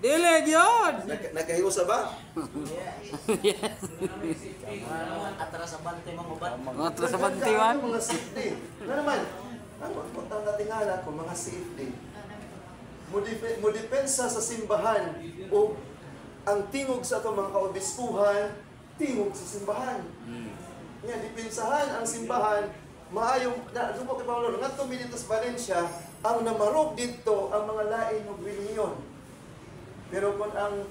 Dili gyud. Nagkahiusa ba? Atras sa bante mo ba? Atras sa bante man. Mga safety. Ano naman? Ang magpuntang natingala ko, mga safety. Mudepensa sa simbahan o ang tingog sa itong mga kaobispuhan, tingog sa simbahan. Nga, dipensahan ang simbahan, maayong, doon po kay Paulo, nga dito sa Valencia, ang namarog dito ang mga lain ng relihiyon. Pero kung ang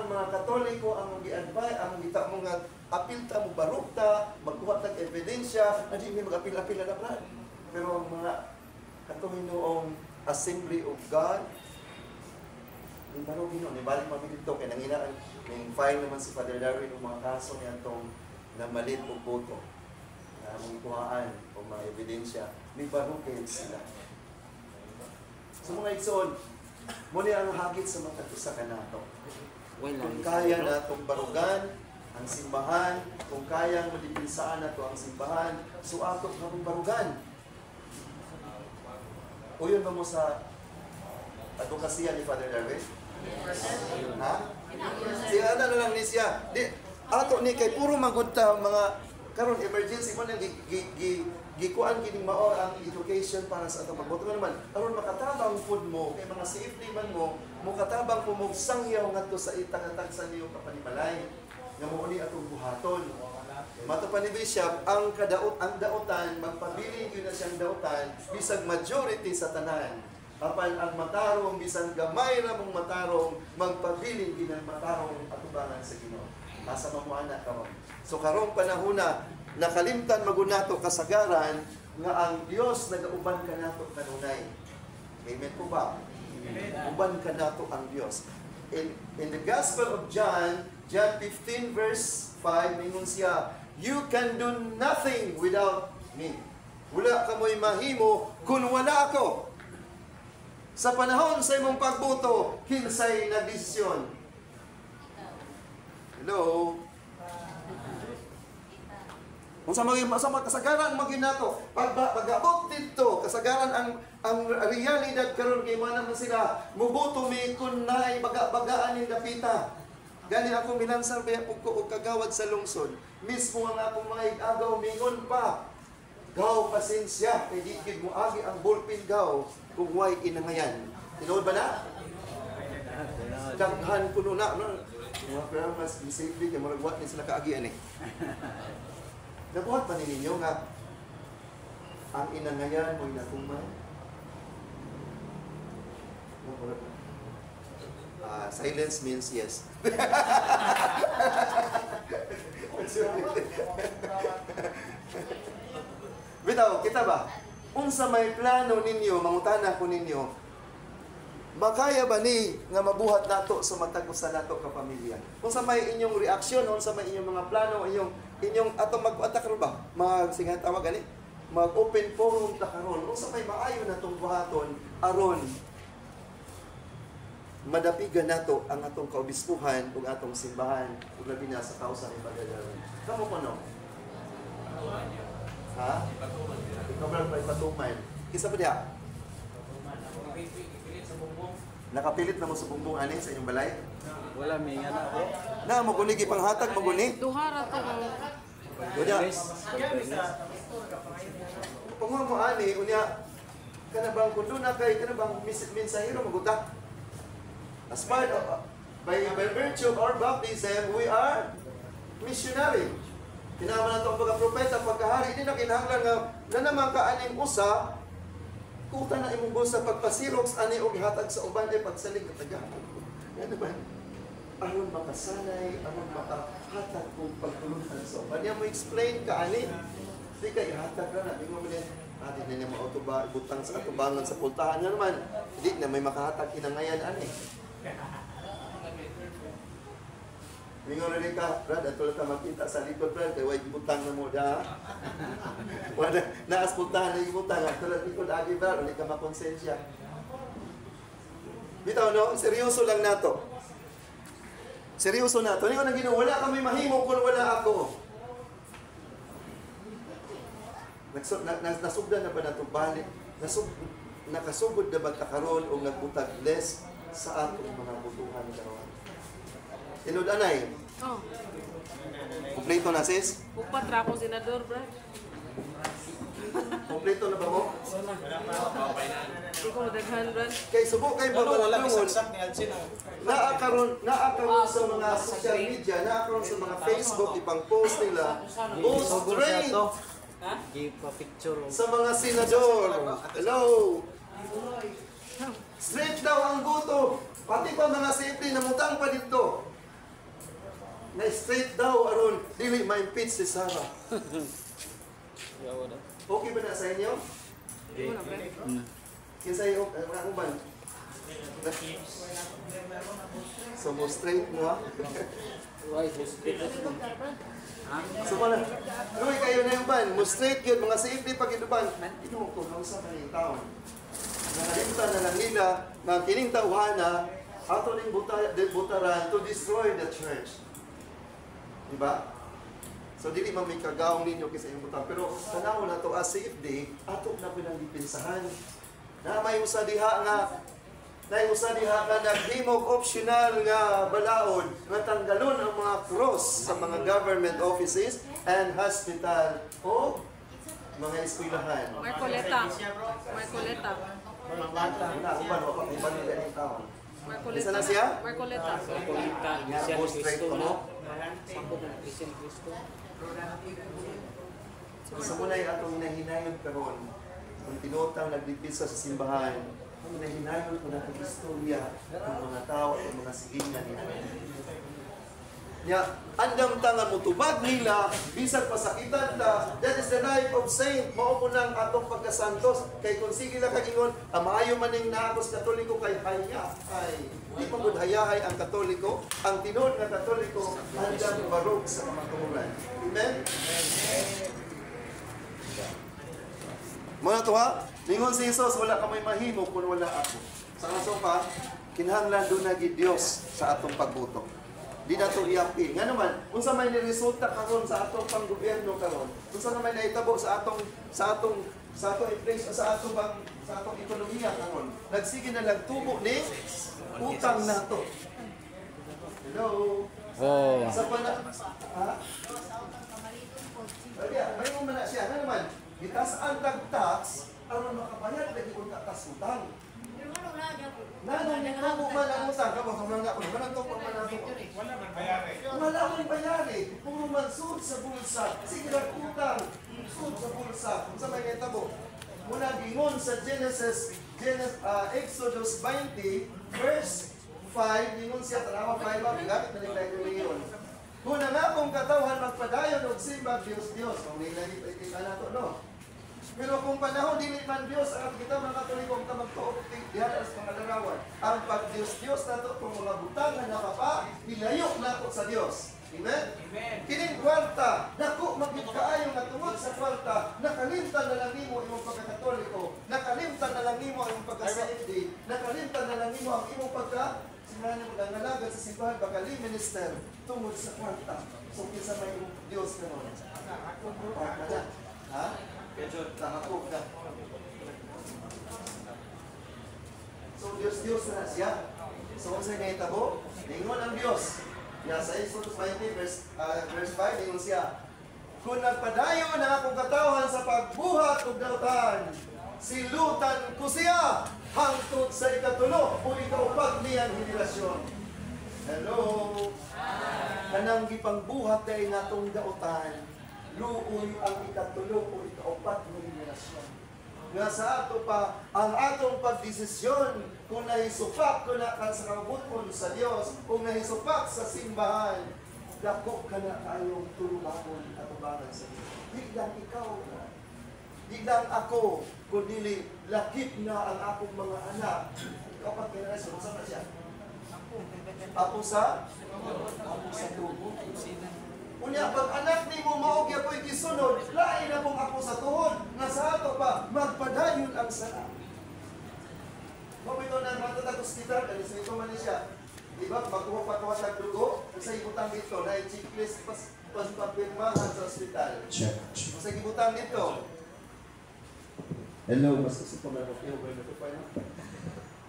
mga Katoliko ang gi-advise, ang gita mo nga apilta mo barukta, magkuha ng ebidensya, hindi may mag-apil-apil na brad. Pero ang mga Katolinoong Assembly of God, yung barog yun, ibalik mo dito, kaya nanginaan, yung file naman si Father Darwin ng mga kaso niya itong namalit o boto, na mga kuhaan o mga ebidensya, may barugin sila. So mga igsoon, muna ang hagit sa mga sa kanato. Kung kaya natong barugan ang simbahan, kung kaya madipinsaan nato ang simbahan, suatok na kong barugan. O yun ba mo sa advokasya ni Father Darwin? Ha? Siya na lang ni siya. Di, ato ni kay puro magudta mga karon emergency mo nang gikuan kining mao ang education para sa atong pagboto naman aron makatabang pud mo kay mga safety man mo katabang po mo sangyaw ngadto sa itangatag sa niyo kapanimalay nga mao ni atong buhaton. Mato pa ni Bishop ang dautan magpabiling yun na siyang dautan bisag majority sa tanan. Apan ang matarong bisan gamay ra mong matarong magpabiling ginang matarong atubangan sa Ginoo. Asa mamuana karon. So karong panahon na nakalimtan magunato kasagaran nga ang Dios nagauban kanato kanunay. Amen po ba? Uban kanato ang Dios. In the Gospel of John, John 15 verse 5, mingon siya, "You can do nothing without me." Wala ka mo'y mahimo kung wala ako. Sa panahon sa imong pagbuto, kinsay na desisyon? Hello? Kung sa kasagaran maginato, pag-abot dito, kasagaran ang realidad karon kay man naman sila, mubuto mi kun naay baga-bagaan ning dapita. Gani ako minansar biya og kagawad sa lungsod. Mismo ang akong mga agaw mingon pa. Gaw pasensya, kay di gid mo agi ang ballpen gaw kung way inangayan. Tinuod ba na? Daghan kuno na, no? Mga pero mas safety kay murag wat ni sila kaagi ani. Nabuhat pa ninyo nga ang inangayan mo inatumay. Silence means yes. Bitaw, kita ba? Unsa may plano ninyo, mangutana ko ninyo, makaya ba ni nga mabuhat nato sa matag sa nato ka pamilya? Unsa may inyong reaksyon, unsa may inyong mga plano, inyong ato mag-atak ro ba? Singat tawag ani? Mag-open forum ta karon. Unsa may maayo natong buhaton aron madapigan nato ang atong kaobispuhan ug atong simbahan ug labi na sa kausa ni Father Darwin. Kamo kuno? Ha? Ikaw ba patuman? Kisa pa diha? Nakapilit na mo sa bumbong ani sa inyong balay? Wala may nga na ako. Na mo guni gipanghatag mo guni? Duhara to. Unya. Kung mo ani unya kana bang kun na kay kana bang mensahero maguta? As part of by virtue of our baptism, we are missionary. Kinahanglan nato ang pagka-propeta, pagkahari, hindi na kinahanglan nga naman ka aning usa, kuta na imong busa pagpasirox ani og hatag sa uban ay pagsalig at taga. Ano ba? Aron makasanay, aron makahatag kung pagtulungan sa uban. Niya mo explain ka ani, di ka ihatag ka na, di mo din, di na niya ma-autoba, butang sa atubangan sa pultahan nga naman, di na may makahatag kinangayan ani. Mingon rin ka, Brad, at tulad ka makita sa likod, Brad, kaya huwag butang na mo da. Wala, naaspultahan na yung butang, at tulad likod, agi, Brad, ulit ka makonsensya. Bitaw, no? Seryoso lang nato. Seryoso nato. Hindi ko na ginawa, wala kami mahimo kung wala ako. Nasugdan na ba na ito balik? nakasugod na ba ta karon o nagbutag less sa atong mga butuhan karon. Tinod anay, Oh, kumpleto na sis? upat ra akong senador, bro. Kumpleto na ba mo? Hindi ko madaghan, bro. Kay subok kay babalungon. Naakaron sa mga social media, naakaron sa mga Facebook ibang post nila. Post straight Ipa-picture. sa mga senador. Hello. Straight daw ang buto. Pati pa mga safety namutang pa dito. Na straight daw aron dili ma-impeach si Sarah. Okay ba na sa inyo? Hindi mo na, bro. Kinsa yung mga uban? So mo straight mo ha? So pala, luwi kayo na yung ban. Mo straight yun, mga safety pag inuban. Ito mo kung sa kanyang taon. Nakalimtan na lang nila na kining tawhana ato ning butaran to destroy the church. Diba? So dili man may kagaong ninyo kaysa yung butang. Pero tanaw na to as safety, ato na pinagdipinsahan. Na may usa diha nga naghimog optional nga balaod nga tanggalon ang mga cross sa mga government offices and hospital o mga eskwelahan. Marcoleta. Marcoleta. Wala, uban nila yung tao. Marcoleta. Isa na siya? Marcoleta. Kulita. Yan, go straight pa mo. Sampo ng Christian Cristo. Sa muna yung atong nahinayon karon, kung tinutang nagdipisa sa simbahan, ang nahinayon ko na ang istorya ng mga tao at mga sigingan nila. Ya, andam tangan mo tubag nila, bisan pasakitan ta, that is the life of saint. Mao po nang atong pagkasantos. Kay kung sige lang kagingon, maayo maning naakos katoliko kay haya. Ay, di pa gud hayahay ang katoliko. Ang tinud nga katoliko, andam barog sa mga tumuran. Amen? Muna to ha, lingon si Jesus, wala ka may mahimo kung wala ako. Sa kaso pa, kinahanglan doon na Diyos sa atong pagbuto. Di na ito i-appeal. Nga naman, kung sa may niresulta karon sa atong panggobyerno karon, kung sa may naitabo sa atong i-place sa atong ekonomiya karon, nagsige na lang tubo ni utang nato. Hello. Oh. Sa pana ha? May mo man na siya. Nga naman, gitasaan tag-tax aron makabayad lagi kung tatas utang. Nanong nagkamo man ang utang, kamo sa mga ako, manang to pa man ako. Wala man bayari. Puro man sud sa bulsa. Sige lang utang, sud sa bulsa. Kung sa may tabo. Muna gingon sa Exodus 20, verse 5, gingon siya, tanawa 5, gamit na nila yung ngayon. Kung nga kung katawhan magpadayon og simba Diyos, kung nilagay pa itin na to, no? Pero kung panahon dili man Dios ang kita mga Katoliko ka magtuog diha sa mga larawan. Ang pag-Dios nato kung mga butang na nakapa, nilayo nato sa Dios. Amen? Amen. Kining kwarta, dako magit kaayo nga tungod sa kwarta, nakalimtan na lang nimo imong pagka-Katoliko, nakalimtan na lang nimo ang imong pagka-sainty, nakalimtan na lang nimo ang imong pagka simbahan mo ang nalagad sa simbahan bakali minister tungod sa kwarta. So kinsa may Dios karon? Ha? Nakakog na. So, Diyos na siya. So, kung sa'yo naitabo, lingon ang Diyos. Ya, sa Exodus 20, verse 5, lingon siya. Kung nagpadayo na akong katawhan sa pagbuhat ug dautan, silutan ko siya hangtod sa ikatulo o ikaupag niyang henerasyon. Hello? Kanang gipangbuhat dahil natong dautan, luoy ang ikatulo o ikaupat ng henerasyon. Nga sa ato pa, ang atong pagdesisyon kung nahisupak ko na sa kabuton sa Diyos, kung nahisupak sa simbahan, dako ka na kayong tulungan at ubangan sa Diyos. Di lang ikaw na. Di lang ako, kundi lakip na ang akong mga anak. Ikaupat henerasyon, saan na siya? Apo sa tubo. Unya, pag anak ni mo maogya po'y gisunod, lain na pong ako sa tuhod, nga sa ato pa, magpadayon ang sana. Mabito na matatag hospital, dahil sa ito man siya. Diba, magkuha sa dugo, sa ibutang dito, na i-checklist pas papirmahan sa hospital. Sa ibutang dito. Hello, mas gusto ko na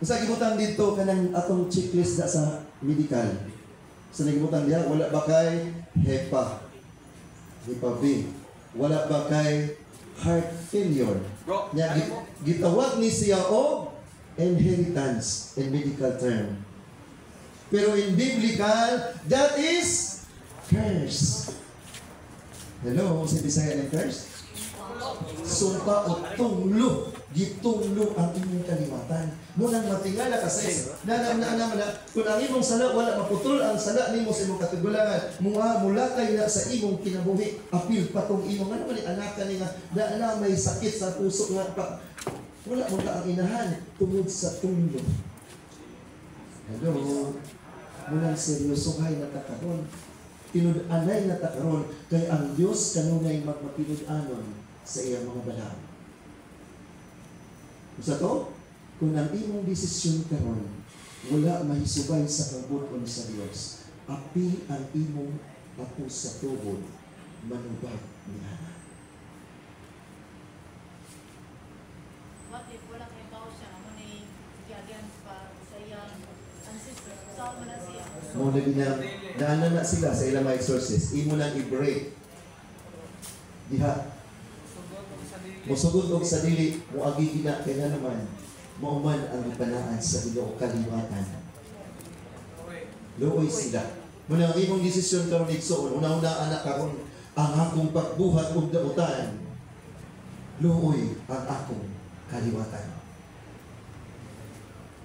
Sa gibutan dito kanang atong checklist na sa medical. Sa gibutan diha wala ba kay HEPA? HEPA B. Wala ba kay heart failure? Nya gitawag ni siya o inheritance in medical term. Pero in biblical, that is curse. Hello, si Bisaya ng curse? Sumpa o tunglo. Gitunglo ang inyong kalimatan. Munang matingala kasi na kung ang imong sala wala maputol ang sala nimo sa imong katigulangan, mulatay na sa imong kinabuhi, apil patong imong ano man anak ni nga na may sakit sa puso nga pa wala mo ka ang inahan tungod sa tunglo. Hello. Munang seryosohay na takaron. Tinud-anay na takaron kay ang Dios kanunay magmapinud-anon sa iyang mga balang. Sa to, kung ang imong desisyon karon wala mahisubay sa kabuton sa Dios, api ang imong apo sa tubod, manubag niya. What if wala kayo tao siya naman ni Giagian pa sa iyang ancestor? Saan man na siya? Muna ginang, naanan na sila sa ilang mga exorcist, imo lang i-break. Diha, musugod og sa dili, muagi gina kaya naman, mauman ang ipanaan sa Ginoo kaliwatan. Luoy sila. Muna ang imong desisyon karon igsoon, una-una anak karon ang akong pagbuhat ug dautan. Luoy ang akong kaliwatan.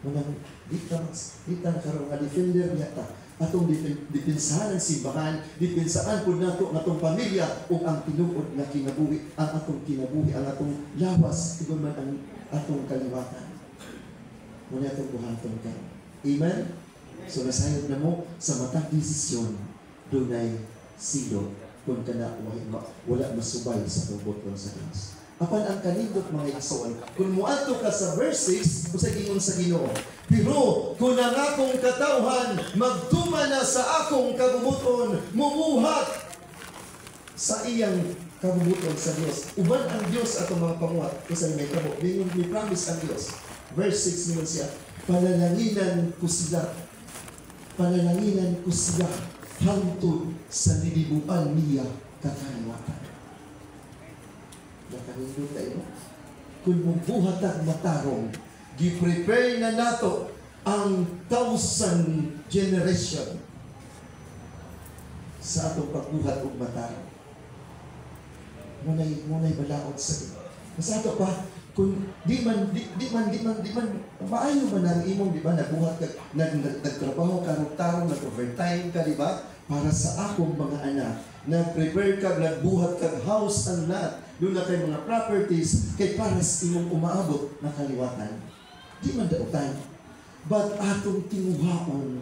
Muna dita na karon nga defender niya ta atong dipinsahan ng simbahan, dipinsahan po nato ang atong pamilya o ang tinuod na kinabuhi, ang atong kinabuhi, ang atong lawas, tigol man ang atong kaliwatan. Muna itong buhaton ka. Amen? So nasayod na mo sa matang desisyon, dunay silo kung ka na wala masubay sa tubot sa Diyos. Apan ang kanindot mga igsoon, kung muadto ka sa verse 6, usay ingon sa Ginoo, pero kung ang akong katawhan magtuma na sa akong kabubuton, mumuhat sa iyang kabubuton sa Dios. Uban ang Dios atong mga pamuhat kasi may kabo. May promise ang Dios. Verse 6 naman siya, panalanginan ko sila hangtod sa nilibuan niya kakaliwatan. Nakanindot tayo. Kung mubuhat ang matarong, gi-prepare na nato ang 1,000 generation sa atong pagbuhat og matarong. Munay balaod sa Ginoo. Sa ato pa, kung di man maayo man ang imong di ba nabuhat ka nagtrabaho ka tarong nag-overtime ka di ba para sa akong mga anak, nag-prepare ka, nagbuhat ka house and lot, doon na kay mga properties kay para sa imong umaabot na kaliwatan. Di man dautan. But atong tinuhaon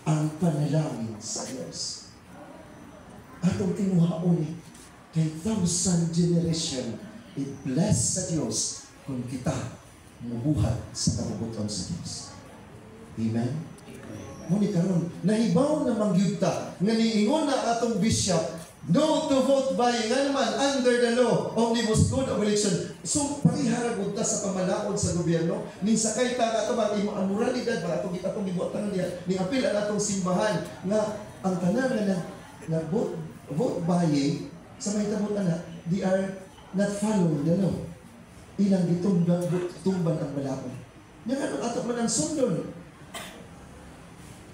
ang panalangin sa Diyos. Atong tinuhaon kay 1,000 generation i-bless sa Diyos kung kita mabuhat sa kabubuton sa Diyos. Amen? Muni karon nahibaw na mangyudta nga niingon na atong bishop no to vote by nga naman under the law omnibus code of election. So pariharagod ta sa pamalaod sa gobyerno ning sakay ta ato ba imo ang moralidad ba atong gibuatan niya ning apil ang atong simbahan nga ang tanan na vote buying sa mahitabo na they are not following the law. Ilang tumban ang malabon. Nga ano ato man ang sundon.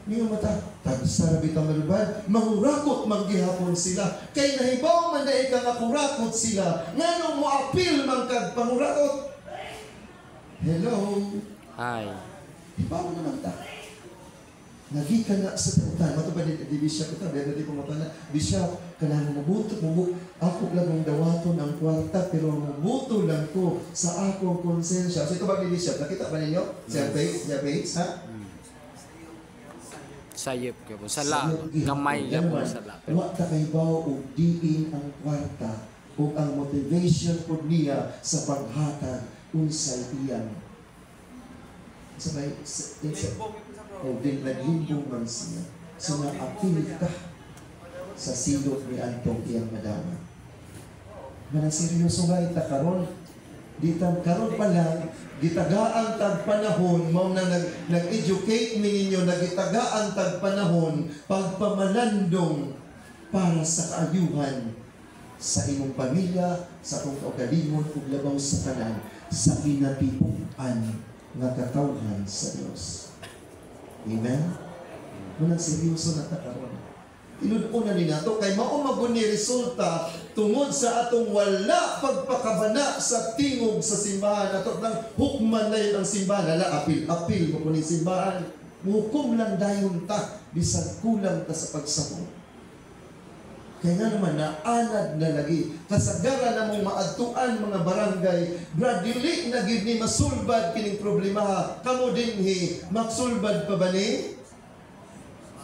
Ngayon mata, tagsarabi itong malubad, mangurakot manggihapon sila. Kay nahibaw man na ikakurakot sila. Nga nung muapil man kag pangurakot. Hello? Hi. Hibaw naman ta. Nagika na sa tautan. Mato ba di bishop ito? Pero di pumunta na. Bishop, kailangan mabuto. Ako lang ang dawaton ang kwarta, pero mabuto lang ko sa akong konsensya. So ito ba ni bishop? Nakita ba ninyo? Siya page? Ha? Sayop ka po. Sala. Gamay ka po sala. Wa ta kay bawo og diin ang kwarta ug ang motivation pod niya sa paghatag unsay iyang sabay o din naglimbong man siya. So naapil ka sa silot ni Antong iyang madama. Manang seryoso nga ita karon Ditang karon pa lang, gitagaan tag panahon, mao na nag-educate mi ninyo, nagitagaan tag panahon, pagpamalandong para sa kaayuhan sa imong pamilya, sa akong kaugalingon ug labaw sa tanan, sa kinatipuan nga katawhan sa Dios. Amen? Munang seryoso na ta karon. Inuuna ni nato kay mao magun ni resulta tungod sa atong wala pagpakabana sa tingog sa simbahan. Ato nang hukman na yun ang simbahan, ala apil mo kuning simbahan. Muhukom lang dayon ta bisag kulang ta sa pagsahod. Kaya nga naman, naanad na lagi. Kasagaran na mong maadtuan mga barangay, gradually na gid ni masulbad kining problema. Kamo dinhi, maksulbad pa ba ni?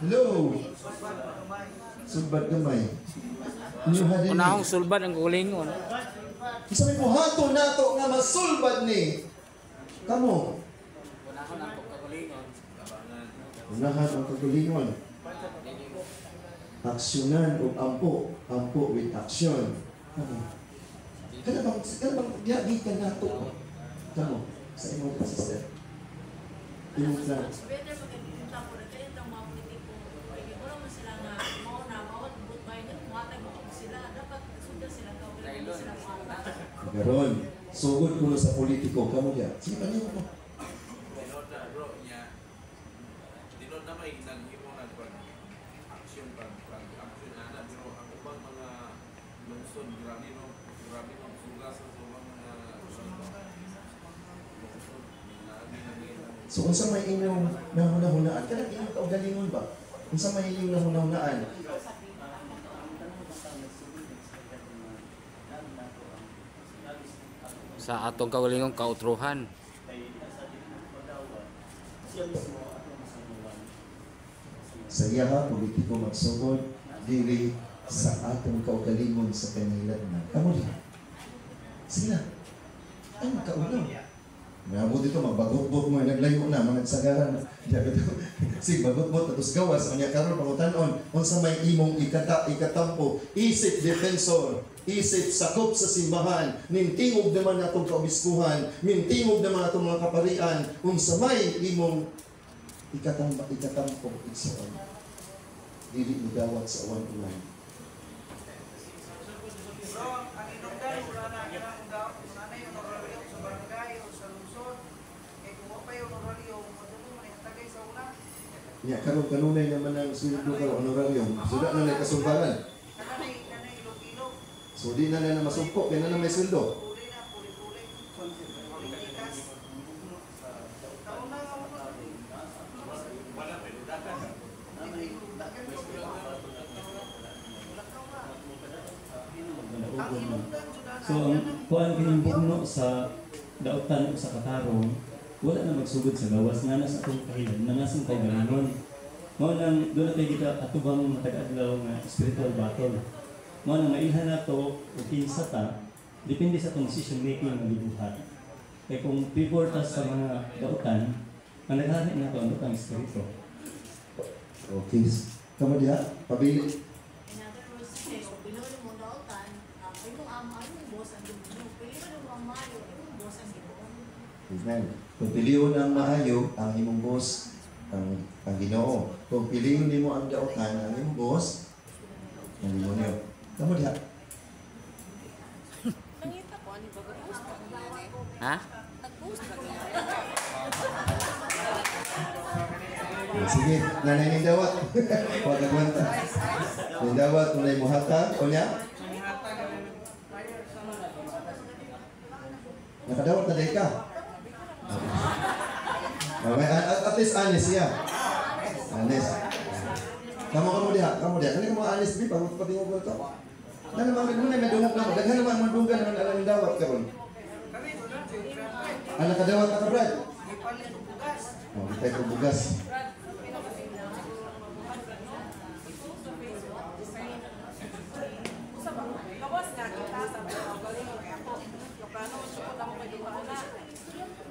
Hello? Sulbad gamay. Unahong sulbad ang kulingon. Sabi mo, hato nato nga masulbad ni. Kamo? Unahon ang pagkakulingon. Unahan ang kagulingon. Aksyonan o ampo with action. Kada bang diagi ka nato? Kamo, sa imong sister. Imong plan. Better pag-ipunta ko na kayo itong mga politiko. Kaya wala man sila nga mauna, mawat bayan nila, muhatag mo sila. Dapat suda sila kawin, hindi sila muhatag. Garon, sugod ko sa politiko. Kamo diya. Sige, kanino mo? Dinod na may naghimo na action ana pero ang ubang mga lungsod grabe no suga sa mga So, unsa may inyong nahuna-hunaan? Kanang inyong kaugalingon ba? Unsa may inyong nahuna-hunaan? Sa atong kaugalingon kautruhan. Sa iyaha, politiko magsugod, dili sa atong kaugalingon sa kanilang na. Kamu din. Sige na. Ay, magkaulang. Maabot dito, magbagot-bot mo, naglayo na, mga nagsagaran. Sige, bagot-bot, tapos gawas, kanya karon pangutanon, unsa may imong ikatampo, isip defensor, isip sakop sa simbahan, mintingog naman atong kaobiskuhan, mintingog naman atong mga kaparian, unsa may imong ikatampo, igsoon. Dili mo gawat sa uwan-uwan. So, ang inungdan, wala na yung oralyo sa barangay o sa lungsod. Eh, kung pa yung oralyo, madulong na yung tagay sa una. Ya, kanunay naman ang sulit ko karon honorarium. Suda na na kasumbalan. Kanay ilog-ilog. So di na na masumpo, kaya na may sweldo. Puli na, puli-puli. Politikas. Taon na nga mo. Ang inungdan, So ang kuan kining bugno sa dautan o sa katarong wala na magsugod sa gawas nga nasa atong kahilan na nasang kaugalingon. Mao nang doon natin kita atubang matag-adlaw nga spiritual battle. Mao nang mailhan nato o kinsa ta depende sa atong decision making nga gibuhat. Kaya kung pivot ta sa mga dautan, ang naghari nato ang datang espiritu. Okay. Kamu dia, pabili. In other words, kung pinulo mo dautan, ay kung ang boss ang gibuno, pinulo mo ang mayo, yung boss ang gibuno. Amen. Kung piliyon ang maayo, ang imong boss, ang Ginoo. Kung piliyon nimo ang dautan, ang imong boss, ang demonyo. Kamu dia. Nangita ko, ano ba? Post pa nga eh. Ha? Nag-post pa nga. Sige, nanay ni dawat. Huwag nagwanta. Ni dawat, kung na'y muhatag, o niya? Nakadawat na day ka. Okay, at least honest siya. Honest. Kamu dia. Kani mo honest bi pag patingog ko to. Nan naman mo na madungog na. Daghan naman madunggan naman ang dawat karon. Ana kadawat ka brad. ipalit o bugas. Oh, kita ko bugas. Kawas nga kita sa mga kaugalingon kaya po. Plano man siya ko lang kay dumaan na.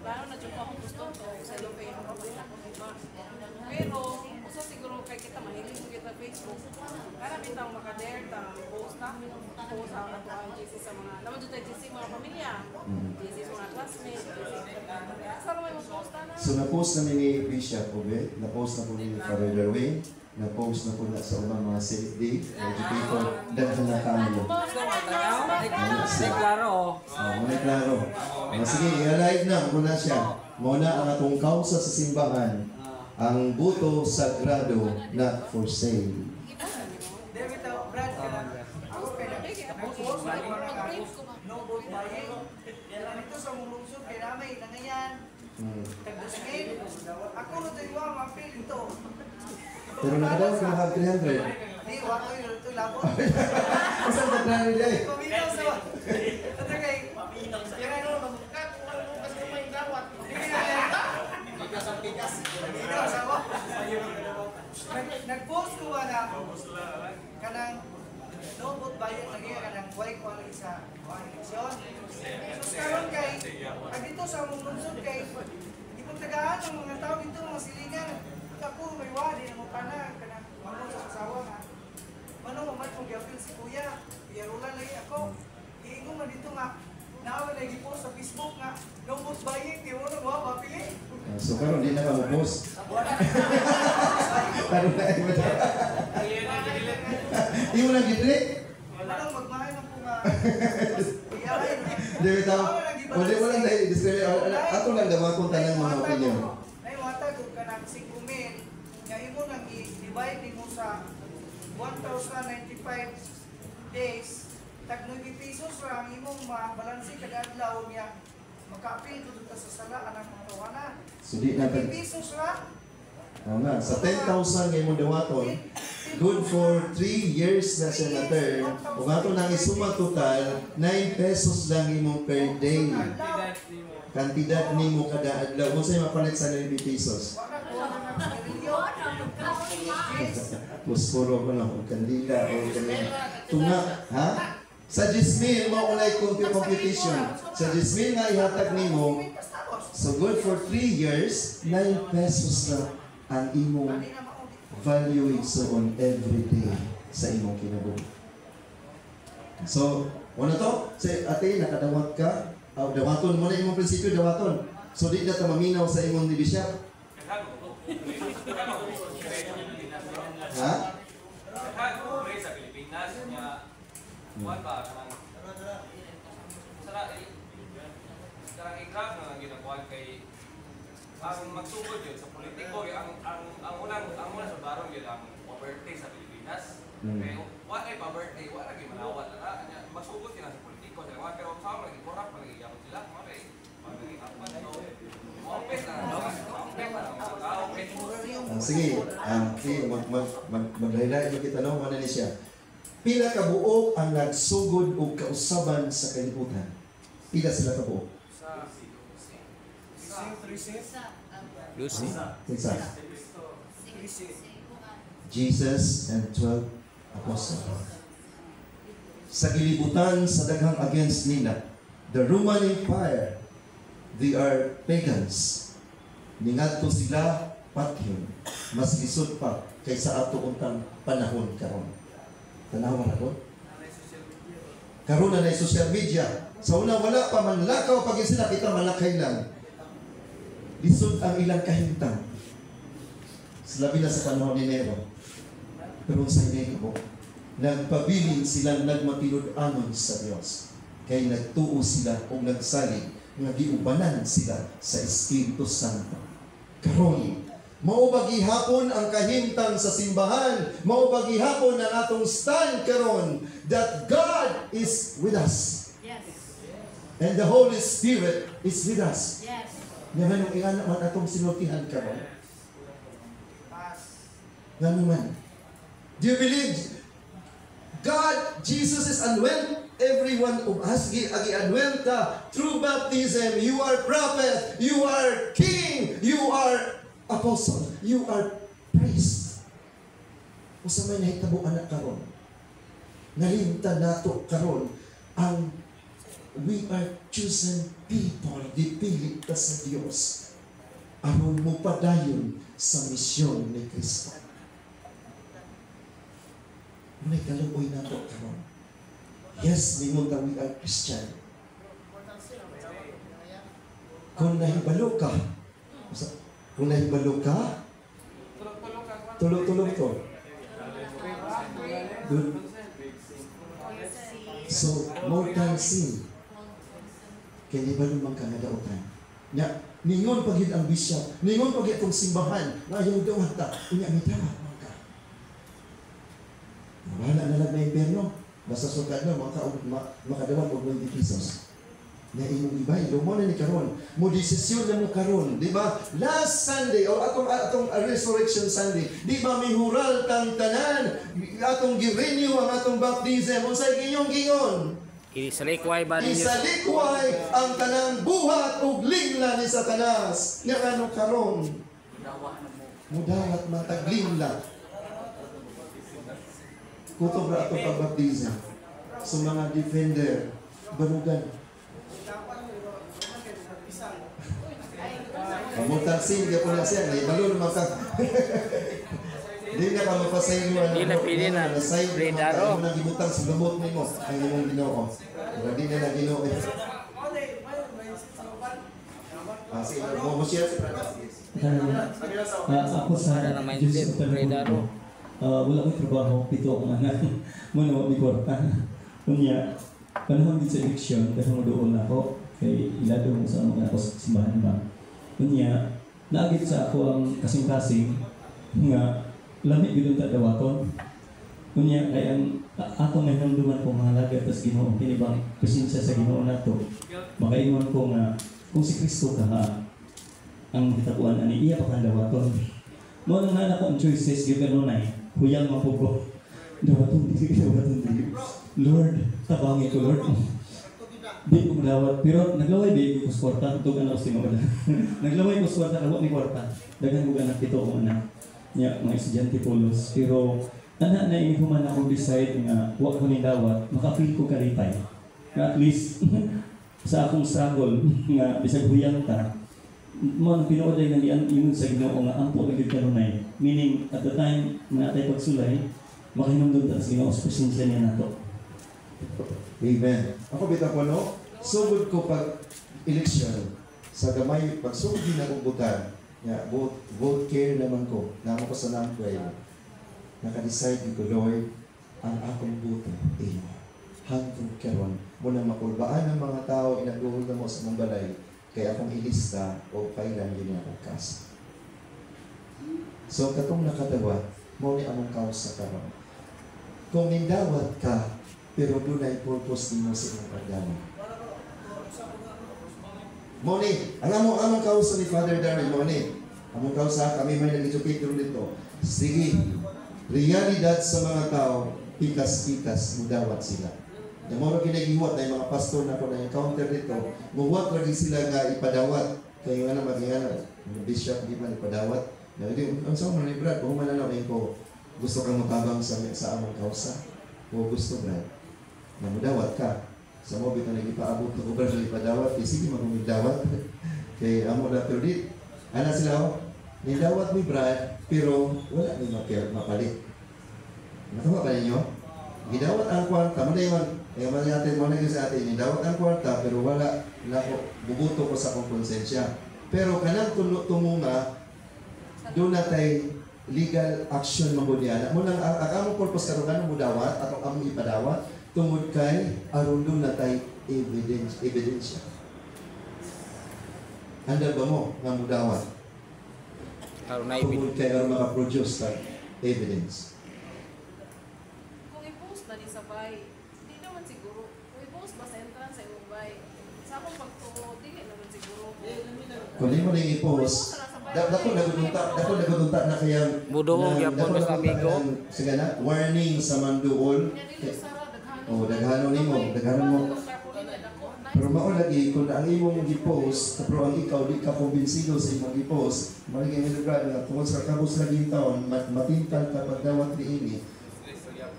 Plano na siya ko akong gusto ko sa lupa yung kapatid ko, diba? Pero, uso siguro kay kita mahilig mo kita Facebook. Para bitang makadare ta post na. Post sa ato ang GC sa mga, naman dito GC mga pamilya. GC sa mga classmate. Asa naman yung post na? So na-post namin ni Bishop Obe, na-post na po ni Father Darwin, na-post na po na sa ubang mga Civic Day, educator, dahil na kami. Hindi klaro oh. Muna klaro. Sige, i-alive na muna siya. Muna ang atong kausa sa simbahan, ang buto sagrado not for sale. David, Brad, ako nag-post na no vote buying. Dito sa mulungsod, kay Ramay, nangayan. Tag-Dusmin. Ako na tayo, mapil ito. Pero nakadawag ka mga 300. Di, wako yun, ito labo. Saan ka 300 ay? Paminaw sa... Ito kay... Kaya ano, paminaw sa ako. Nag-post ko ba na kanang no vote buying lagi kanang buhay ko lagi sa eleksyon. So karon kay dito sa mulungsod kay ipon tagaan ng mga tao dito mga silingan. Ako may wadi na mo kana kanang mano sa asawa nga. Mano mo man kung gyapil si kuya, iyarulan lagi ako. Iingon man dito nga naawa lagi po sa Facebook nga no vote buying di mo na mapili. So karon di na ka mo-post. Karon na ay mo. Di mo na gidre? Anong magmahal ng po nga. Di ba tao? O di mo lang describe. Ato lang daw akong tanang mga opinion. Ay matag ka ng 5,000 nga imo nang i-divide mo sa 1,095 days tag 9 pesos ra ang imong mabalansi kada adlaw niya maka-apil ko dito sa sala anang mga tawanan. So di na 9 pesos ra. Oo nga, sa 10,000 ngayon mo dawaton, good for 3 years na siya na term. Kung ato nang isuma total, 9 pesos lang imo per day. Kantidad ni mo kada adlaw. Kung sa'yo mapalit sa 9 pesos. Puspuro ko na kung kandila o kanina. Tunga, ha? Sa Gismil, maulay computation. Sa Gismil nga ihatag ni mo, so good for 3 years, 9 pesos na ang imong value so on every day sa imong kinabuhi. So, ano to? Say, ate, nakadawat ka. Dawaton mo na imong prinsipyo, dawaton. So, di na ta maminaw sa imong dibisya. Ha? Sa Pilipinas, niya, buwan ba, sarang ikrap na ginagawa kay ang magsugod yun sa politiko, ang unang sa barong yun ang poverty sa Pilipinas. Kaya wala ay poverty, wala lagi malawat na magsugod sila sa politiko. Pero sa mga lagi korap, lagi yapon sila, mga lagi kapan. Sige, mag-highlight mo kita no, ano ni siya. Pila ka buok ang nagsugod o kausaban sa kalibutan. Pila sila ka buok? Lucy. Isa. Jesus and 12 apostles. Sa kilibutan sa daghang against nila, the Roman Empire, they are pagans. Ningadto sila patyon. Mas lisod pa kaysa ato untang panahon karon. Tanawon ako. Karon na social media. Sa una wala pa man lakaw pag sila kita malakay lang. Lisod ang ilang kahintang. Labi na sa panahon ni Nero. Pero sa Nero, nagpabilin silang nagmatinud-anon sa Diyos. Kaya nagtuo sila o nagsalig nga giubanan sila sa Espiritu Santo. Karon, maubagi hapon ang kahintang sa simbahan, maubagi hapon ang atong stand karon that God is with us. Yes. And the Holy Spirit is with us. Yes. Nga manong ingana man atong sinultihan karon. Nga naman. Do you believe God, Jesus is unwell? Everyone of us agi unwell ka through baptism. You are prophet, you are king, you are apostle, you are priest. Usa may nahitabo anak karon. Nalimtan nato karon ang we are chosen people, dipili ta sa Dios aron mo padayon sa misyon ni Kristo. May kaluoy na to karon. Yes, mingon ta we are Christian. Kung nahibalo ka, kung nahibalo ka, tulog-tulog to. Good. So, more than sin. Kaya nahibalo man ka nagautan. Nya, ningon pagid ang bishop, ningon pagid itong simbahan, na ayaw daw hata, unya may tama ka. Wala na lang na imperno. Basta sukad na, makadawan o 20 pesos. Na imong ibay, mo na ni karon. Mo desisyon na mo karon, di ba? Last Sunday, o atong Resurrection Sunday, di ba may hural tang tanan, atong gi-renew ang atong baptism, unsay inyong gingon? Isalikway ba ninyo? Isalikway ang tanang buhat ug lingla ni Satanas. Nga ano karon? Mudawat mataglimla. Kutob ra ato pagbaptiza. So mga defender, banugan. Kamutasin ka po na siya, balo naman ka. Hindi na ka mapasayuan. Hindi na pili na. Pridaro. Ang mga gibutang sa gamot mo, ang imong ginoo. Hindi na na ginoo. Sige, mo siya si Francis. Ako sa Diyos ko wala ko trabaho, pito akong anak. Muna may kwarta. Kunya, panahon din sa eleksyon, kasi mo doon ako, kay ilado mo sa mga ako sa simbahan ba. Kunya, naagit sa ako ang kasing-kasing nga lamig gudong tadawaton. Kunya, kaya ang ako may nangduman ko mahalaga tapos Ginoo, kinibang presensya sa Ginoo nato. Makaingon ko nga, kung si Kristo ka ang kitakuan ani iya pa dawaton. Mo nang anak ko ang choices gyud kanunay, huyang mapugo. Dawaton dili. Lord, tabangi ko Lord. Di ko madawat, pero naglaway di ko kwarta tug anak si Mama. Naglaway ko kwarta kamo ni kwarta. Daghan ko anak pito ko anak. Nya mga estudyante pulos, pero ana na ini human ako decide nga wa ko ni dawat, makapil ko kalipay. At least sa akong struggle nga bisag huyang ta, mo pinuod ay nalian ingon sa Ginoo nga ampo na gid kanunay. Meaning at the time na tay pagsulay, makinomdom ta sa Ginoo sa presensya niya nato. Amen. Ako bitaw ko no, sugod ko pag eleksyon sa gamay pagsugod din akong butan. Ya, vote care naman ko. Namo ko sa nangkway. Naka-decide ko Lord, ang akong buto imo. Hangtod karon mo na makulbaan ng mga tao inaguhol na mo sa mong balay. Kaya akong ilista o kailan din akong kas. So, katong nakadawat, mo ni among kaos sa karon. Kung nindawat ka, pero doon ay purpose din mo sa iyong pagdawat. Mo ni, ang among kaos ni Father Darwin, mo ni, among kaos kami may nag-educator dito. Sige, realidad sa mga tao, pikas-pikas, mudawat sila. Yung mga kinagiwat na yung mga pastor na ko na encounter dito, muwat lagi sila nga ipadawat. Kaya nga na maging bishop, di man ipadawat. Ang saan mo na ni Brad, kung mananawin ko, gusto kang matabang sa among kausa. O gusto Brad, na mudawat ka. Sa mo, bito nag-ipaabot na Brad na ipadawat, sige magumidawat. Kaya amo na, pero di, ana sila o, nidawat ni Brad, pero wala ni mapalit. Natawa ba ninyo? Gidawat ang kwarta, mo na yun. Kaya man natin, mo na yun sa atin, nidawat ang kwarta, pero wala na ko, bubuto ko sa akong konsensya. Pero kanang tumunga, doon natin legal action mangudyan. Mo lang, ang among purpose karon nga mo dawat, atong among ipadawat, tungod kay, aron doon natin ebidensya. Handa ba mo nga mo dawat? Tungod kay, aron makaproduce ka evidence. Kung i-post na di sa bay, di naman siguro. Kung i-post ba sa entrance sa imong bay, sa akong pagtuo, di naman siguro. Kung di mo na i-post, dako nagunta na kaya Mudoong yapon sa amigo. Sige na, warning sa manduol. Daghanon mo. Pero mao lagi kung ang imong gi-post, pero ang ikaw di ka kumbinsido sa imong gi-post, magiging lugar nga tungod sa kabus lagi taon, matintal ka pagdawat niini.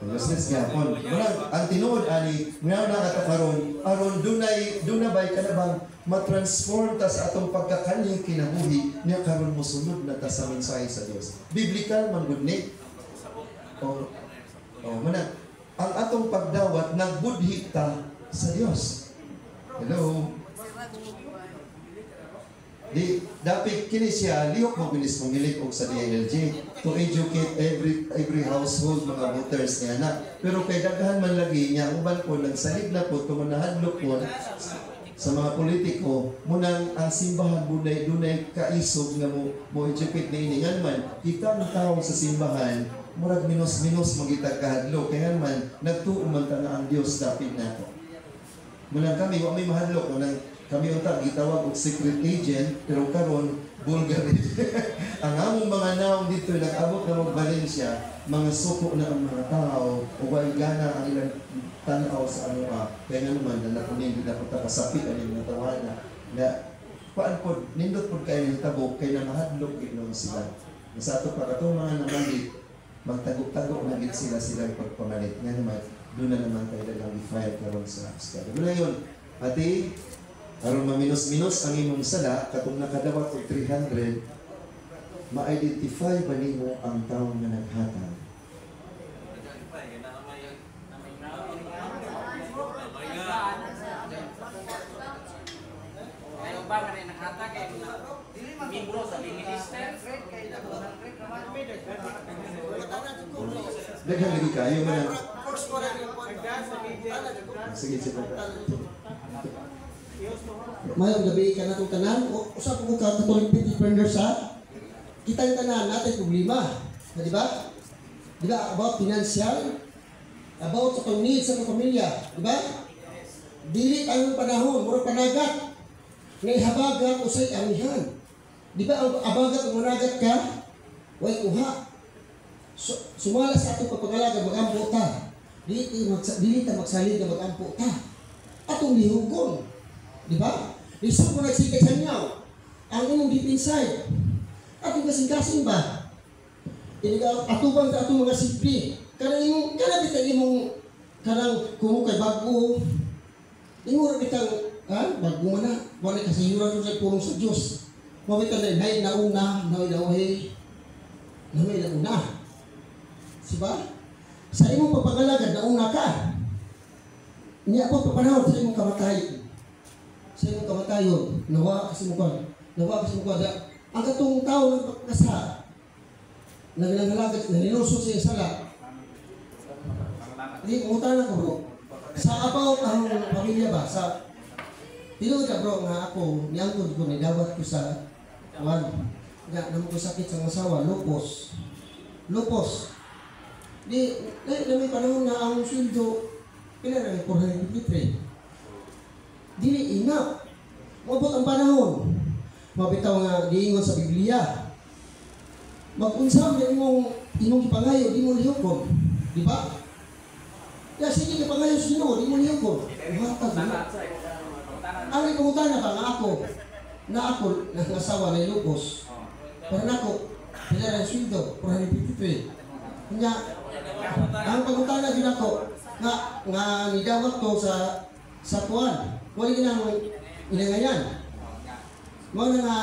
Lasnes gyapon. Ang tinuod ani, ngayon na ato aron dunay bay kanabang matransform ta sa atong pagkakanyang kinabuhi niya karon mosunod na ta sa mensahe sa Dios. Biblical man gud ni. Muna ang atong pagdawat nagbudhi ta sa Dios. Hello. Di dapat kini siya lihok mo binis mangilig og sa DILG to educate every household mga voters niya na. Pero kay daghan man lagi niya uban ko nagsalig na po tumanahadlok po sa mga politiko munang ang simbahan dunay kaisog nga mo educate ni ini man kita ang tao sa simbahan murag minus magitag kahadlok kaya man nagtuo man ta nga ang Dios dapit nato. Munang kami wa may mahadlok munang kami unta gitawag og secret agent pero karon Bulgari. Ang among mga naong dito nag-abot na mag Valencia, mga suko na ang mga tao o wala gana ang ilang tanaw sa ano kaya nga naman na nakunin din ako takasapit ang mga tawana na paan po nindot po kayo ng tabok kaya na mahadlok ginoon sila. Sa ato pa katong mga namalit magtagok-tagok na gid sila pagpamalit nga naman doon na naman tayo lang i-file karon sa Oscar. Mula yun, ati aron maminus-minus ang imong sala katong nakadawat og 300 ma-identify ba nimo ang tawo nga naghatag? Ayaw ba man yung nakatag kay membro sa minister? Daghang lagi kayo man. Sige. Mayong gabi ka na itong tanan. Usap ko ka Catholic defenders ha. Kita yung tanan natin problema. Di ba? Di ba? About financial. About sa pang-need sa pamilya. Di ba? Dili tayong panahon. Murag panagat. Ngay habagat o sa'y amihan. Di ba? Ang abagat o managat ka, way uha. Sumala sa atong kapagalaga, mag-ampo ta. Dili ta magsalig na mag-ampo ta. Atong lihugon. Di ba? Isa po nagsikay sa inyo. Ang inyong deep inside. Atong kasing-kasing ba? Atubang sa atong mga sipri. Kanang bitang imong kanang kumukay bago. Ingura bitang bago man na. Wala kasayuran ko sa pulong sa Diyos. Mabitang na nay nauna, nay nauhi. Nay nauna. Diba? Sa imong papagalagad, nauna ka. Niya po papanahon sa imong kamatay. Sa imong kamatayon, nawa kasi mo ka. Ang katong tao ng pagkasa, naglalagad, nanilusot siya sa sala. Hindi, kumutana ko bro. Sa about ang pamilya ba? Sa tinuod ka bro nga ako, niangkod ko, nidawat ko sa nga naman ko sakit sa masawa, lupus. Di, may panahon na ang sweldo, pila na 453. Dili enough. Mabot ang panahon. Mabitaw nga giingon sa Biblia. Mag-unsam na imong ipangayo, di mo lihokon. Di ba? Ya, sige ipangayo sa Ginoo, di mo lihokon. Buhatag na. Ang ipangutan na ba nga ako, nangasawa na lupos. Pero nako, pila na sweldo, 453. Kanya, ang pagutana din ako, nga nidawat ko sa kuwan. Wala ginang inangayan. Mo na nga,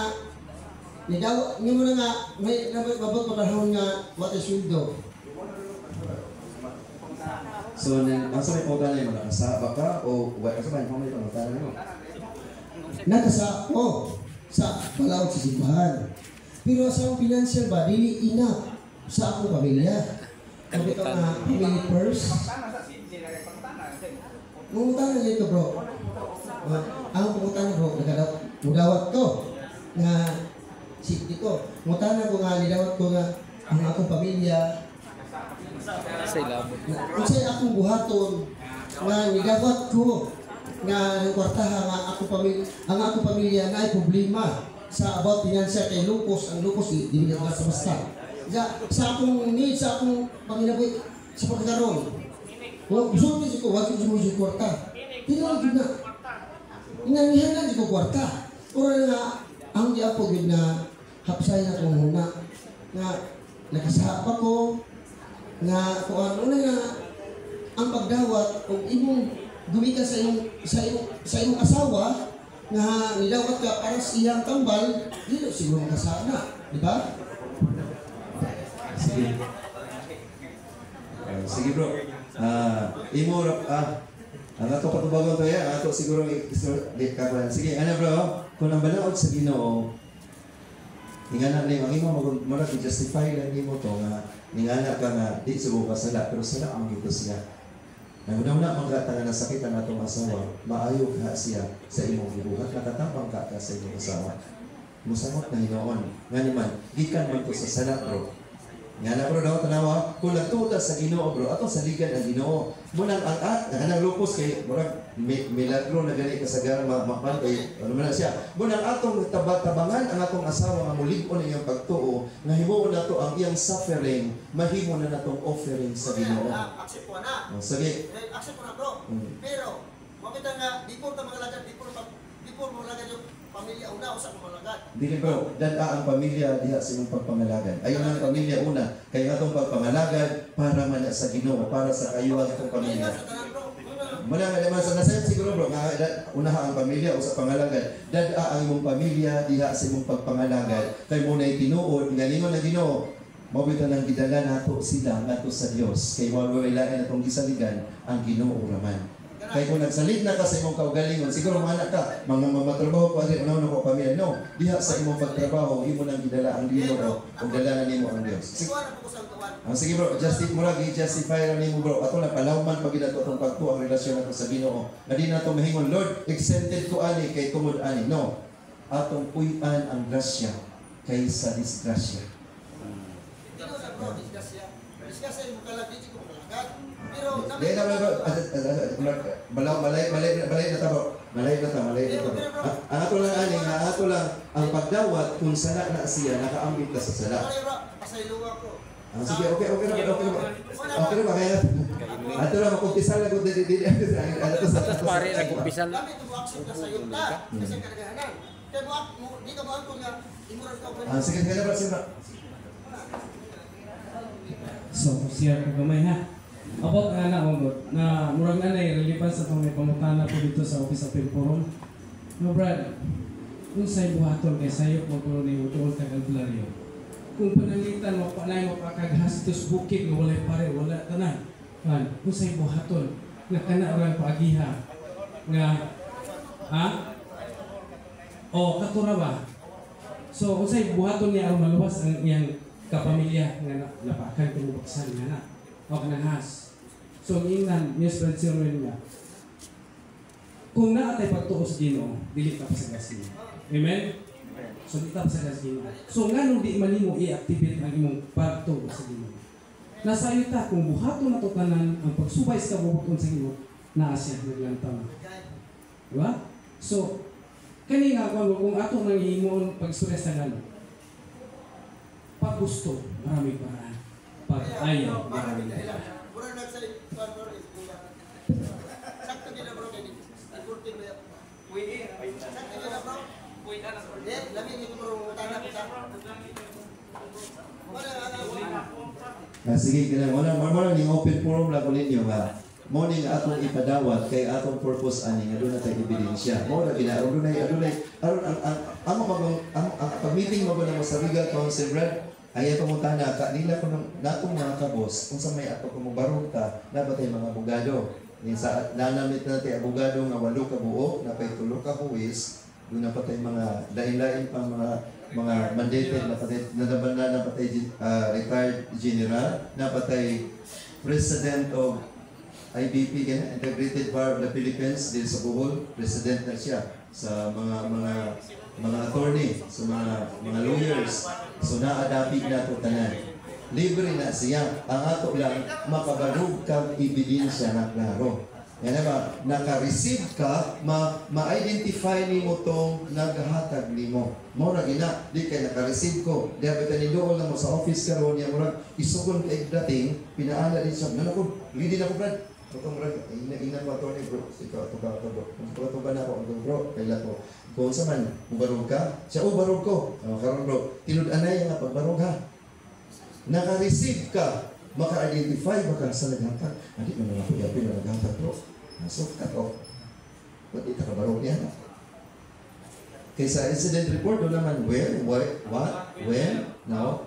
nidawat, mo na nga, may mabot panahon nga, what is sweldo. So, asa may pagutana yung mga kasaba ka o asa ba yung mga pagutana mo? Sa palawag sa simbahan. Pero sa financial ba, dili ina sa akong pamilya. Kapit ka nga, family first. Mungutana niya ito bro. Ang pangutana bro, nagdawat ko nga safety ko. Mungutana ko nga, nidawat ko nga ang akong pamilya. Kung sa'yo akong buhaton, nga nidawat ko nga kwartaha nga ang akong pamilya na ay problema sa about financial kay lupos. Ang lupos, di na sa basta. Sa akong need, sa akong panginabuhi, sa pagkakaroon. Kung gusto ko, wag ko sumusunod kwarta. Tinawag yun na. Inanihan lang ko kwarta. Pero nga, ang diapo yun na hapsay na kong huna. Nga, nakasapa ko. Nga, kung ano na nga, ang pagdawat, kung imong gumika sa imong asawa, nga nidawat ka para sa iyang tambal, dito siguro makasana. Di ba? Sige. Sige bro. Ang ato patubagon to ya, ato siguro i-kakuan. Sige, ano bro? kung ang balaod sa Ginoo, ingana na yung ang imo justify lang nimo to nga ingana ka nga di sugo ka sala pero sala ang gito siya. Naguna-una magkatanga na sakit ang atong asawa, maayo ka siya sa imong gibuhat, nakatapang ka sa imong asawa. Musamot na hinoon. Nga naman, gikan man to sa sala bro. Nga na bro daw tanawa, kung nagtuta sa Ginoo bro, ato sa ligan ang Ginoo. Munang kanang lupos kay murag milagro na gani kasagaran mapan kay ano man siya. Munang atong tabangan ang atong asawa nga mulig-on iyang pagtuo, nga himuon nato ang iyang suffering, mahimo na natong offering sa Ginoo. Accept ko na. Sige. Accept ko na bro. Pero, makita nga, before ka magalagad, before mo lagad yung pamilya una, usap mo malagad. Dili bro, dada ang pamilya diha sa imong pagpangalagan. Ayon ang pamilya una, kay atong pagpangalagan para man sa Ginoo, para sa kayuhan atong pamilya. Muna nga naman sa nasayang siguro bro, nga unaha ang pamilya o sa pangalagan. Dada ang imong pamilya diha sa imong pagpangalagan. Kay mo na tinuod nga ningon na Ginoo, mabita nang gidala nato sila ngadto sa Dios. Kay wala lain atong gisaligan ang Ginoo raman. Kaya kung nagsalit na ka sa imong kaugalingon, siguro mga anak ka, mga matrabaho ko, ano ko pamilya. No, diha sa imong pagtrabaho, imo nang gidala ang Ginoo o dala na nimo ang Dios. Sige bro, justify na nimo bro. Ato na palawman pag ginato itong pagtuo ang relasyon nato sa Ginoo. Na di nato mahingon, Lord, exempted ko ani kay tungod ani. No, atong puy-an ang grasya kaysa disgrasya. Disgrasya mo kalagdi ko malagad. Pero Dahil naman, balay na tabo. Malay na tabo. Ang ato lang ani, ang ato lang, ang pagdawat, kung sala na siya, nakaambit ka sa sala. pasayluwa ko. Sige, okay na ba? Kaya, ato lang, makumpisal na kung dili. Pare, nagkumpisal. Kami ito mo accept na sa'yo ta. Kasi kadagahanan. Kaya di ka ba ako nga, imuran ka. Sige na ba, sige. So, siya ko gamay ha. Abot nga na umot na murag na relevant sa pamutana po dito sa Office of Forum. No Brad, kung sa'yo buhaton kay sayo mo ko ni utol kag albularyo. Kung panalitan mo panay mo pakaghastos bukid nga walay pare wala tanan. Kan, kung sa'yo buhaton nga kana orang paagiha nga ha? O katura ba? So kung sa'yo buhaton niya aron maluwas ang iyang kapamilya nga napakan tumubaksan nga na o kanahas. So ingnan news spread niya. Kung naatay pagtuo sa Ginoo, dili ka pa sa gasino. Amen? So di ka pa sa gasino. So nganong di malimo i-activate ang imong pagtuo sa Ginoo. Nasa iyo ta kung buhaton na to tanan ang pagsubay sa kabubuton sa Ginoo, naa siya naglantaw. Diba? So kani nga kung ato nang himuon pag-stress sa gano. Pag gusto, marami paraan. Pag ayaw, marami paraan. Mura nagsalit, sakto nila bro, kaya nag-14 ba yan? Sakto nila bro? Lamig ito bro, tanap kita. Sige, wala ning open forum lang ko ninyo nga. Mo ning atong ipadawat kay atong purpose ani nga doon na tayo ebidensya. Mo ra gina adunay ang pag-meeting mo na sa legal counsel Brad. Ay pamutana ka nila ko natong mga kabos kung sa may ato kung barong ka nabatay mga abogado. Ni sa nanamit natin abogado nga 8 ka buok na pay 3 ka huwis, doon na patay mga lain-lain pang mga mandated na patay na patay retired general, na patay president of IBP, Integrated Bar of the Philippines, dito sa Bohol, president na siya sa mga attorney, sa mga lawyers. So naadapi na ito tanan. Libre na siya. Ang ato lang, makabarog kang ebidensya na klaro. Yan ba? Naka-receive ka, ma-identify ni mo itong naghatag ni mo. Mura gina, di kayo naka-receive ko. Dahil ka nindoon lang mo sa office ka ron, yan mura, isugon ka dating, pinaala din siya. Ano ko, lidi na ko, Brad. Itong Brad, ina mo ito ni bro. Ikaw, ito ka, bro. Ito ba na ako, bro? Kailan ko. Kung sa man, ubarog ka, siya ubarog ko. Karon bro, tinud-anay nga pagbarog ha. Naka-receive ka, maka-identify baka sa naghatag. Hindi mo na ako yapin na naghatag bro. Nasok ka to. Ba't ita ka barog niya? Kaysa incident report, doon naman where, what, when, now.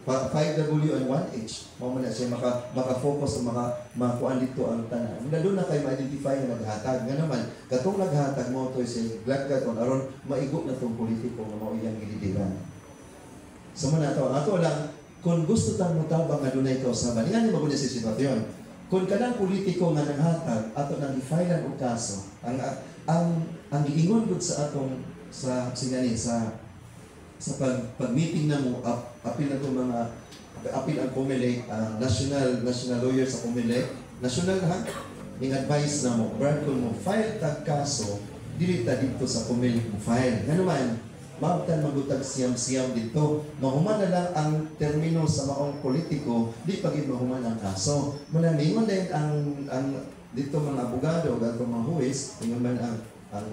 5W and 1H. Mao man na siya maka-focus o makakuan dito ang tanan. Muna doon na kayo ma-identify na naghatag. Nga naman, katong naghatag mo to siya glad kung aron maigo na tong politiko nga mao iyang gilidigan. So muna ato lang kung gusto tang mutabang nga dunay kausaban. Yan yung magulis sa sitwasyon. Kung kanang politiko nga naghatag ato nang i-filean og kaso, ang giingon gud sa atong sa pag-meeting na mo, apil na itong mga, apil ang Comelec, national lawyer sa Comelec, national ha, yung advice na mo, Brad, kung mo file tag kaso, dilita dito sa Comelec mo file. Nga naman, maabtan magutag siyam-siyam dito, mahuman na lang ang termino sa maong politiko, di pagin mahuman ang kaso. Muna ningon din ang dito mga abogado, gato mga huwis, tingnan man ang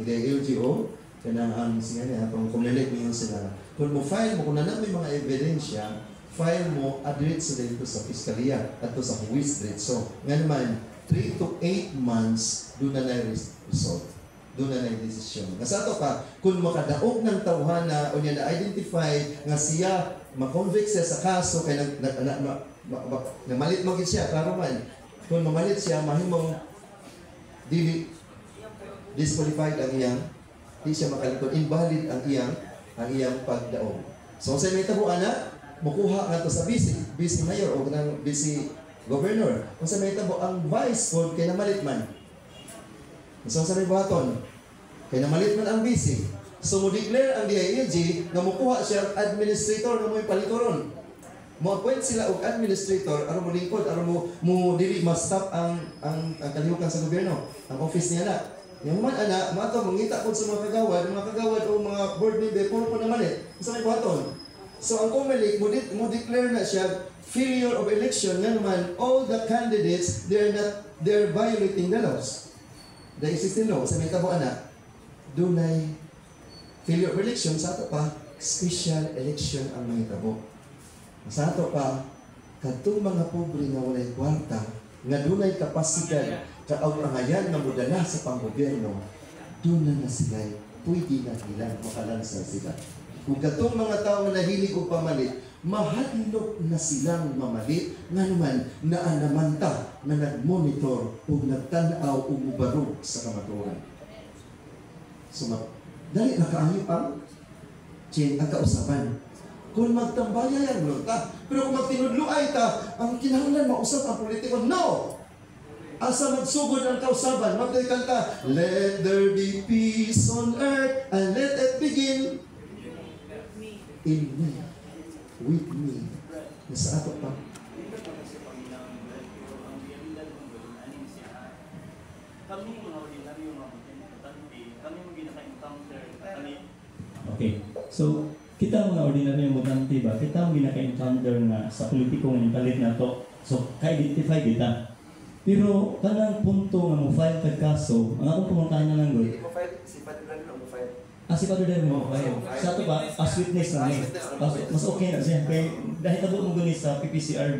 LGO, kaya ang siya niya, kung Comelec mo yun sila. Kung mo file mo, kung namin mga ebidensya, file mo, address sa dito sa Piskalia at sa Huwis diretso. Nga naman, 3 to 8 months, doon na result. Doon na desisyon. Nga to pa, kung makadaog ng tawhana o niya na-identify nga siya, makonvict siya sa kaso, kaya namalit magit siya, klaro man. Kung mamalit siya, mahimong disqualified ang iyang, di siya makalito, invalid ang iyang pagdaog. So sa may tabo ana, mukuha nga to sa vice mayor o ng vice governor. Kung sa may tabo ang vice code kay namalit man. So sa may buhaton, kay namalit man ang vice. So mo declare ang DILG nga mukuha siya administrator nga mo'y palitoron. Mo-appoint sila og administrator aron mo lingkod, aron mo dili ma-stop ang kalihukan sa gobyerno, ang office niya na. Yung man ana, mato mangita po sa mga kagawad o mga board member, puro po naman sa may buhaton. So ang Comelec, mo declare na siya failure of election, nga naman, all the candidates, they're violating the laws. The existing law, sa may tabo ana, dunay failure of election, sa ato pa, special election ang may tabo. Sa ato pa, katong mga pobre nga walay kwarta, nga dunay kapasidad, kaawrangayan na mudala sa panggobyerno, doon na sila, pwede na nila makalansa sila. Kung katong mga tao na nahilig o pamalit, mahadlok na silang mamalit, nga naman naanamanta na nag-monitor o nagtanaw o mubarog sa kamaturan. So, dali na kaayo ang kausapan. Kung magtambaya yan, ta. Pero kung magtinudluay ta, ang kinahanglan mausap ang politiko, no! Asa magsugod ang kausaban, magkanta, let there be peace on earth, and let it begin in me, with me. Nasa ato pa. Okay, so kita mga ordinary yung butante ba, kita ang ginaka-encounter na sa politikong palit na to, so ka-identify kita. Pero kanang punto nga mo file kag kaso, ang akong pumuntahan na lang gud. Si Padre Daniel mo file. Si Padre Daniel mo file. Sa to ba as witness na ni. Mas okay na siya kay dahil tabo mo gani sa PPCRB,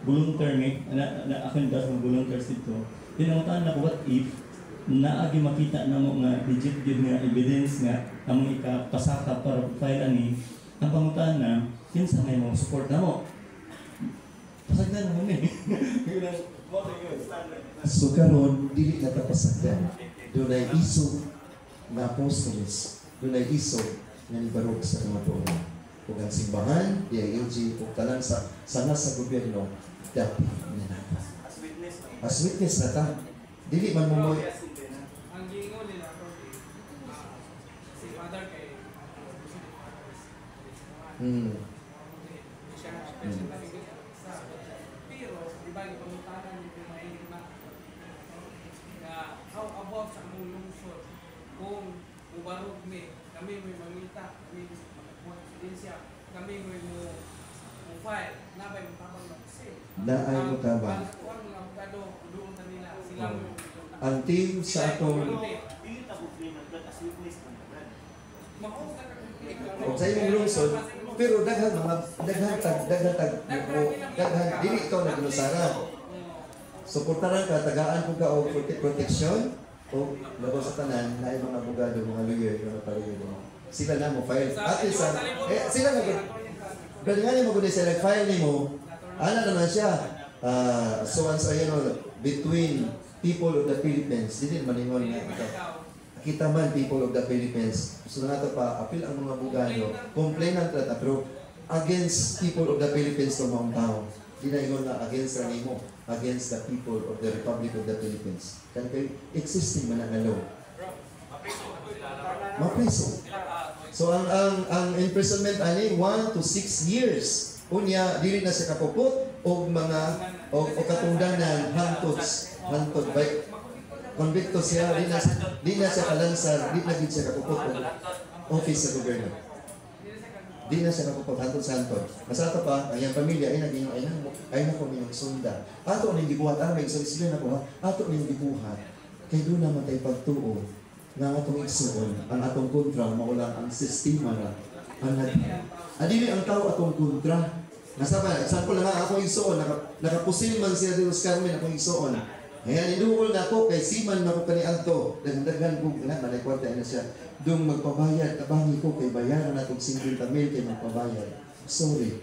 volunteer ni na ako ndas ng volunteers dito. Tinangutan na ko what if naagi makita na mo nga legit gyud nga evidence nga among ikapasaka para file ani. Ang pangutan na kinsa may mo support na mo. Pasagdan na mo ni. So karon dili na kapasagdan. Dunay iso na apostoles, dunay iso na nibarog sa kamatuoran. Kung ang simbahan, DILG, kung tanan sa gobyerno, dapat na. As witness na ta. Dili man mo Ang gingon nila si Father kay how about sa among lungsod kung ubarog kami may mangita, kami magkakuha ebidensya, kami may mo file, nabay mo tabang na kasi. Naay mo tabang. Kuwan mga abogado, doon na nila, sila mo. Ang team sa atong sa imong lungsod, pero daghan dili ikaw naglusara. Suportaran ka, tagaan ko ka o protection o labaw sa tanan na mga abogado, mga lawyer, mga palayo. Sila na mo file. At least, sila na Pero nga mo kundi sa file nimo, ano naman siya? So and so, between people of the Philippines. Dili man ingon nga ito. Kita man people of the Philippines. So nga ito pa, apil ang mga buganyo, complainant rata, pero against people of the Philippines to mga tao. Di na ingon na against ang imo, against the people of the Republic of the Philippines. Kan kay existing man ang law. Mapriso. So ang imprisonment ani 1 to 6 years. Unya dili na siya kapupot o mga o katungdanan hantod by convicto siya di na siya kalansar, di na gid siya kapupot og office sa gobyerno. Di na siya kapupot hantod sa hantod. Masata pa ang iyang pamilya ay naging ay na ko niyang sunda. Ato ning gibuhat ang sila na ko ato ning gibuhat. Kay do na matay pagtuo nga atong igsuon ang atong kontra maulang ang sistema na ang adili ang tao atong kontra. Nasa ba, example na nga ako igsuon, nakapusil man siya Dios Carmen akong igsuon. Kaya niduol na ako kay siman na ko kaniadto, dagdagan ko na malay kwarta na siya. Dung magpabayad, tabangi ko kay bayaran natong 50,000 kay magpabayad. Sorry.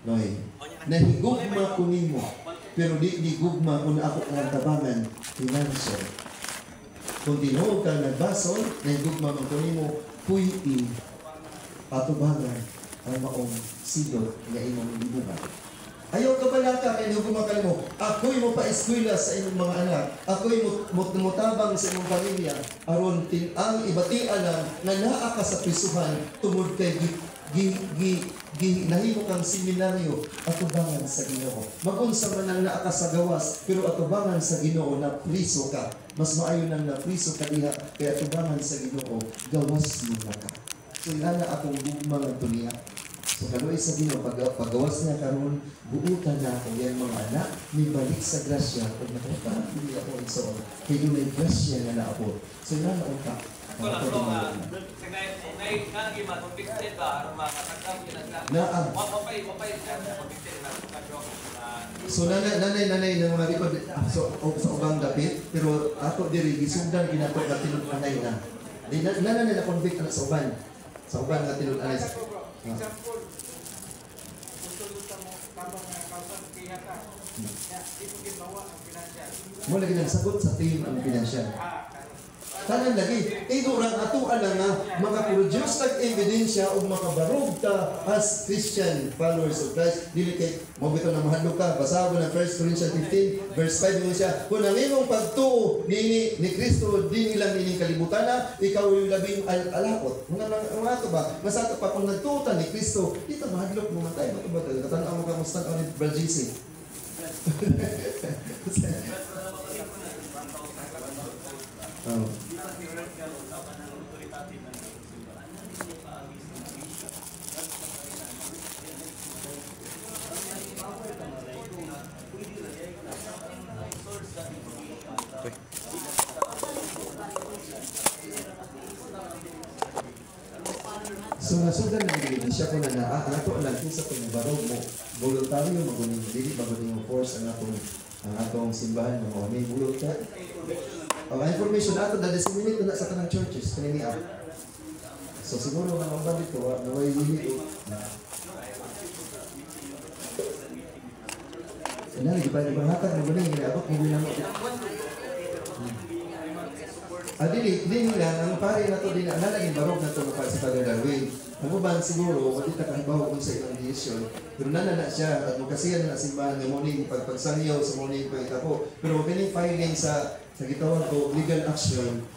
Noy. Nahigugma ko nimo, pero di gugma kung ako ang tabangan financial. Kung tinuod ka nagbasol, nahigugma man ko nimo, puyti patubangan ang maong sidot nga imong libugan. Ayaw ka pala ka, kaya gumagal mo, ako'y mo pa-eskwela sa imong mga anak, ako'y mutabang sa imong pamilya, aron ang ibatian lang na naa ka sa prisuhan, tumod kay nahimo kang seminaryo, atubangan sa Ginoo. Magunsa man ang naa ka sa gawas, pero atubangan sa Ginoo na priso ka. Mas maayo nang na priso ka diha, kaya atubangan sa Ginoo, gawas mo na ka. So ilana akong gugma ng dunia. So kaloy sa Ginoo paggawas niya karon buutan na ako yang mga anak ni balik sa grasya ug nakita dili ako igsoon kay dunay grasya nga naabot. So ilana uta. So nanay ng mga likod so sa ubang dapit pero ato diri gisundan ginato ka tinud-anay na. Nanay na convict na sa uban. Sa uban nga tinud-anay. Example, gusto mo tamang kausan pihata. Di mo ginawa ang financial. Mo lagi nagsagot sa team ang financial. Tanan lagi, idurang ato ana nga maka-produce tag ebidensya o makabarog ta as Christian followers of Christ. Dili kay mo bitaw na mahadlok ka basahon ng 1 Corinthians 15 verse 5 mo siya. Kung ang imong pagtuo ni Kristo dinhi lang ining kalibutan na ikaw yung labing alakot. Mga ato ba? Masata pa kung nagtuutan ni Kristo, dito mahadlok mo matay mo ba talaga tan-aw mo ka mustan ni Brajisi. So nasudan na siya ko na ato lang sa pagbarog mo voluntaryo maguning dili maguning mo force ang atong simbahan mo may bulot ka. Information ato na disseminate na sa tanang churches kanini so siguro ang balik ko na way dili na lagi pa ibang hatag mo guning abot mo lang dili lang ang pare na to din nalaging barog na to pa si Father Darwin. Ang uban siguro wala ta kahibaw kung sa ilang desisyon. Pero nana siya at magkasiyan na simbahan ng morning pagpagsanyaw sa morning pagitapo. Pero kini filing sa gitawag ko legal action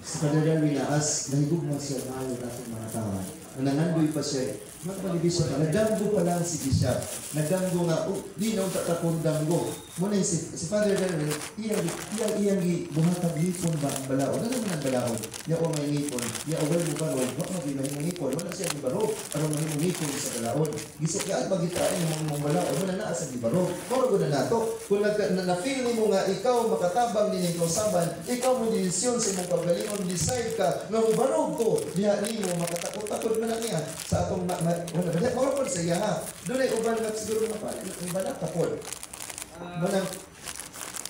si Father Darwin na as nahigugma siya maayo natin mga tao. Nanandoy pa siya. Magpalibis siya. Nagdamgo pa lang si Bishop. Nagdamgo nga, di na tatakong damgo. Muna si Father Darwin, iyang buhatag hipon ba ang balaod? Ano naman ang balaod? Iya o may hipon. Iya o may bubalod. Wala magiging hipon. Wala siya ang baro. Pero magiging hipon sa balaod. Gisok ka at magitain ng balaod. Wala na sa baro. Moro na nato. Kung na-feel mo nga ikaw makatabang din ikaw saban, ikaw mo dinisyon sa imong pagalingon, decide ka na barog ko. Diha ni mo makatakot-takot man niya sa atong wala ba? Moro po sa iya ha. Doon ay uban na siguro na pa. Ang banak tapol. Manang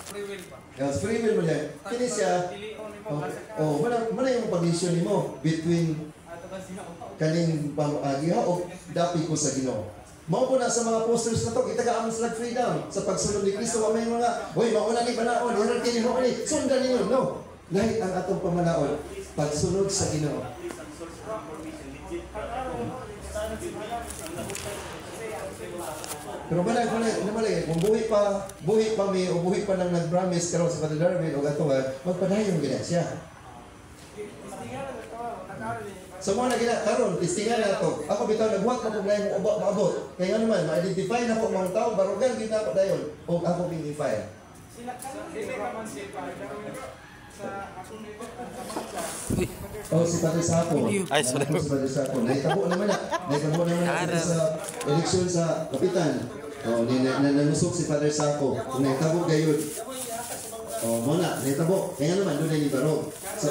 Free will pa. yes, free will mo yan. Kini siya. Mana yung pag-issue nimo between kaning pamagiha o dapi ko sa Ginoo. Mao po na sa mga posters na to, itagaan sa freedom sa pagsunod ni Kristo. May mga, hoy, mauna ni Banaon, hierarchy ni Mauni, sundan ninyo. No. Lahat ang atong pamanaon, pagsunod sa Ginoo. Pero balay, kung buhi pa mi, o buhi pa nang nag-promise karon sa Father Darwin o gatuhan, magpadayon gina siya. So mo na gina karon testingan na to. Ako bitaw naghuwat na problema mo maabot. Kaya nga naman ma-identify na ko mga tao barugan gid na ko dayon o ako bing-ify. Sila dili ka man si Father Darwin sa akong Oh, si Padre Sapo. Ay, sorry. Si Padre Sapo. Naitabo naman na. Naitabo naman na sa eleksyon sa kapitan. Oh, nanusok si Padre Sapo. Kung naitabo gayon. Oh, muna, naitabo. Kaya naman doon ay ibarog. So,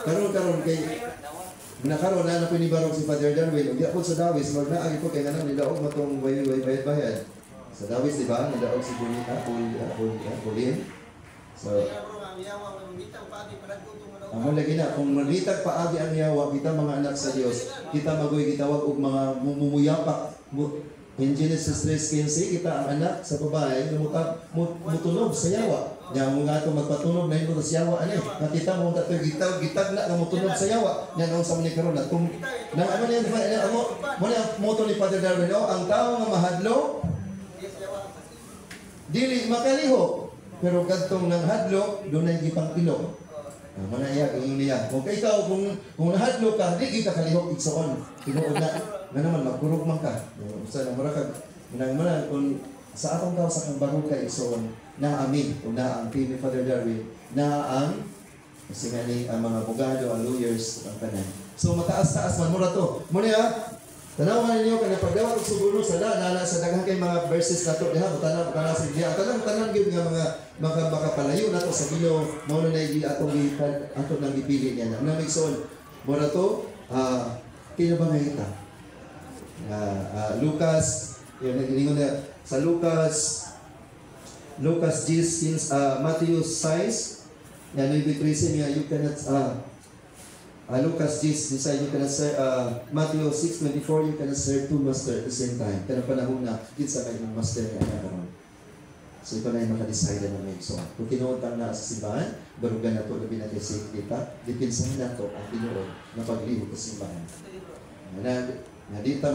karon kay nakaroon na po ni Barong si Father Darwin. Ug ako sa Dawis, magnaagi ko kay nanang nidaog matong bayad. Sa Dawis, di ba? Nidaog si Bonita, Bulin. So, amo lagi na, kung manitag paagi ang yawa, kita mga anak sa Dios, kita magoy gitawag og mga mumuyapak. In Genesis 3:15, kita ang anak sa babae na mutunog sa yawa. Nya mo nga ito magpatunog na ito sa yawa ani. Nakita mo nga ito gitag na mutunog sa yawa. Nya nung sa mani karon na kung nang ano niya mo moto ni Father Darwin, ang tao nga mahadlo dili makaliho. Pero kadtong nang hadlo, doon na gipang pilo. Manayag ang niya. Kung ikaw, kung nahadlo ka, di ka kalihok igsoon. Tinuod na naman, magkurog man ka. Sa namurakag, kung sa atong tao sa kang bagong ka igsoon, na amin, o na ang team ni Father Darwin, na ang, kasi nga ni, ang mga abogado, ang lawyers, ang kanan. So, mataas-taas man, mura to. Muna tanawan ninyo kaya pagdawat og sugulo sa nana sa daghang kay mga verses nato diha tanaw sa diha tanan gyud nga mga makapalayo nato sa Ginoo mao na nay atong gipan ato nang gipili niya na migsoon mo na to kinabangay ta Lucas yun ningon na sa Lucas 10 Matthew 6 yan yung decrease niya you cannot Lucas 10, decide you cannot serve, Matthew 6:24, you cannot serve two masters at the same time. Pero panahon na, kita kayo ng master na naman. So ito na yung makadecide na may so. Kung tinuuntang na sa simbahan, barugan na ito, labi natin sa kita, dipinsahin na ito ang tinuod na paglihog sa simbahan. Na di ta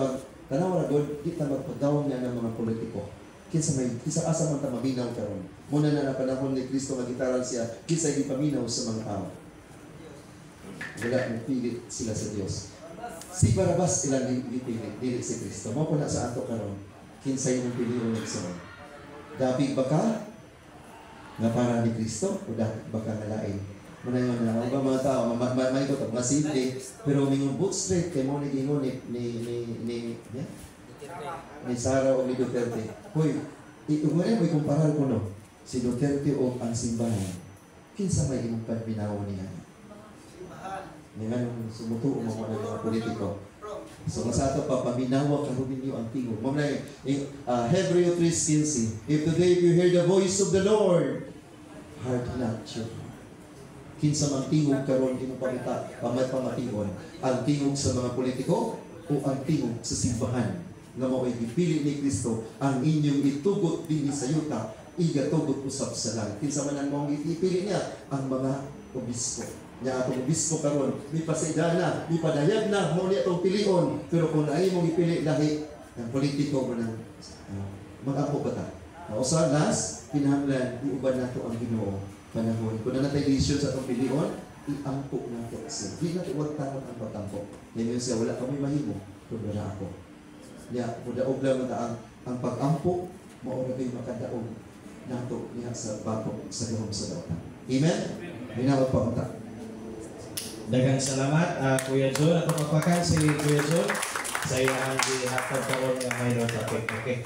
tanaw na doon, di ta magpagdawang niya ng mga politiko. Kinsa asa man ta mabinaw karon. Muna na panahon ni Kristo magitaran siya, kinsa ipaminaw sa mga tao. Wala mong pilit sila sa Diyos. Si Barabas ilang pilit, dili si Kristo. Mo po na sa ato karon, kinsay mong piliyon ng Son. Dapig ba ka nga para ni Kristo o dapig ba ka nga lain? Manayon na ang mga tao, may ko mga simple, pero mingon book straight kay mo ni Sara o ni Duterte. Hoy, itugunin mo ikumparar ko no, si Duterte o ang simbahan. Kinsa may imong pagminaw niya? Ngayon, sumutuo mo mga mga politiko. So, masato pa, paminawa ka rin niyo ang tingog. Mamaya, Hebrew 3:15, if today you hear the voice of the Lord, harden not your heart. Kinsa mang tingog karon imo pamatingon, ang tingog sa mga politiko o ang tingog sa simbahan nga mao'y gipili ni Kristo ang inyong itugot dinhi sa yuta, igatugot usab sa langit. Kinsa man ang mong ipili niya ang mga obispo. Nya atong obispo karon, di pasidana na, di padayag na mo ni atong pilion, pero kung ay mong ipili lahi ng politiko mo nang mag-apo ba ta? Usa nas kinahanglan iuban nato ang Ginoo panahon. Kung na natay decision sa atong pilion, iampo nato siya. Di nato wag tangon ang patampo. Yan siya wala kami mahimo, kun wala ako. Nya mudaog lang ang pag-ampo mao ra kay makadaog nato niya sa batok sa gahom sa dawta. Amen. Minawag pa unta. Daghang salamat Kuya John. Ako magpakan si Kuya John sa iyang gihatag karon nga mayroon topic. Okay.